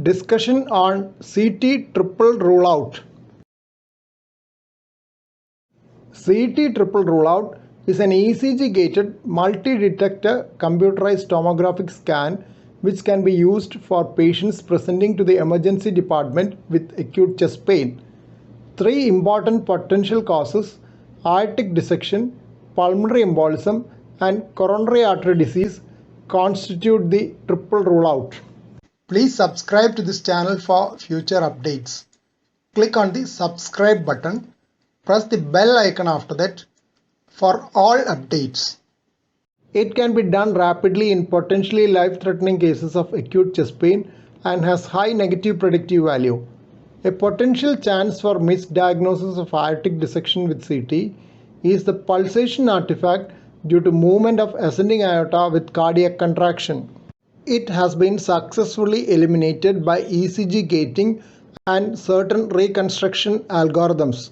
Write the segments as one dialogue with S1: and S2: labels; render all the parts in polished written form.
S1: Discussion on CT triple rule out. CT triple rule out is an ECG gated multi-detector computerized tomographic scan which can be used for patients presenting to the emergency department with acute chest pain. Three important potential causes: aortic dissection, pulmonary embolism, and coronary artery disease constitute the triple rule out. Please subscribe to this channel for future updates. Click on the subscribe button. Press the bell icon after that for all updates. It can be done rapidly in potentially life-threatening cases of acute chest pain and has high negative predictive value. A potential chance for misdiagnosis of aortic dissection with CT is the pulsation artifact due to movement of ascending aorta with cardiac contraction. It has been successfully eliminated by ECG gating and certain reconstruction algorithms.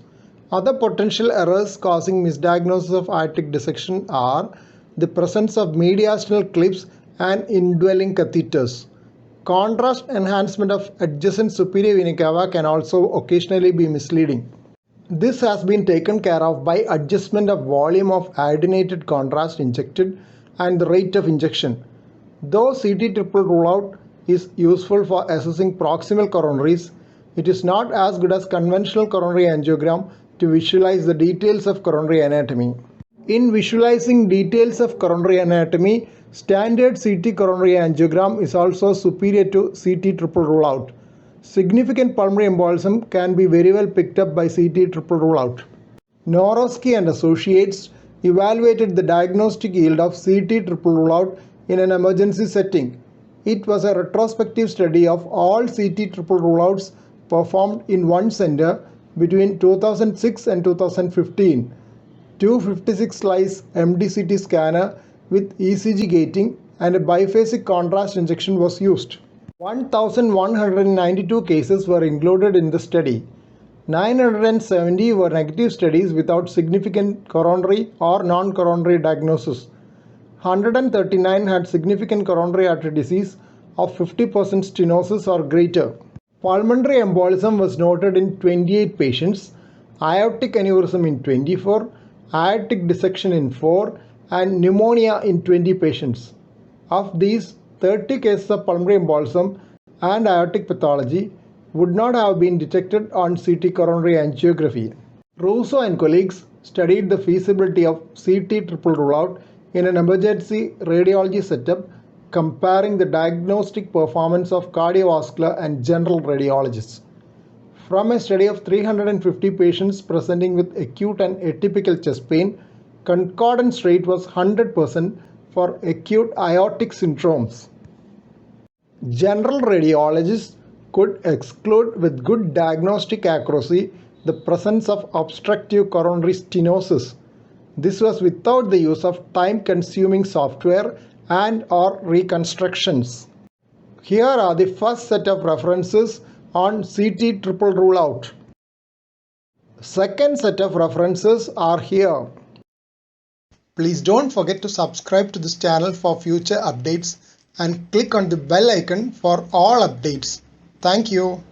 S1: Other potential errors causing misdiagnosis of aortic dissection are the presence of mediastinal clips and indwelling catheters. Contrast enhancement of adjacent superior vena cava can also occasionally be misleading. This has been taken care of by adjustment of volume of iodinated contrast injected and the rate of injection. Though CT triple rule out is useful for assessing proximal coronaries, it is not as good as conventional coronary angiogram to visualize the details of coronary anatomy. In visualizing details of coronary anatomy, standard CT coronary angiogram is also superior to CT triple rule out. Significant pulmonary embolism can be very well picked up by CT triple rule out. Norosky and associates evaluated the diagnostic yield of CT triple rule out in an emergency setting. It was a retrospective study of all CT triple rule outs performed in one center between 2006 and 2015. 256 slice MDCT scanner with ECG gating and a biphasic contrast injection was used. 1,192 cases were included in the study. 970 were negative studies without significant coronary or non-coronary diagnosis. 139 had significant coronary artery disease of 50% stenosis or greater. Pulmonary embolism was noted in 28 patients, aortic aneurysm in 24, aortic dissection in 4, and pneumonia in 20 patients. Of these, 30 cases of pulmonary embolism and aortic pathology would not have been detected on CT coronary angiography. Russo and colleagues studied the feasibility of CT triple rule out in an emergency radiology setup, comparing the diagnostic performance of cardiovascular and general radiologists. From a study of 350 patients presenting with acute and atypical chest pain, concordance rate was 100% for acute aortic syndromes. General radiologists could exclude with good diagnostic accuracy the presence of obstructive coronary stenosis. This was without the use of time-consuming software and or reconstructions. Here are the first set of references on CT triple rule out. Second set of references are here. Please don't forget to subscribe to this channel for future updates and click on the bell icon for all updates. Thank you.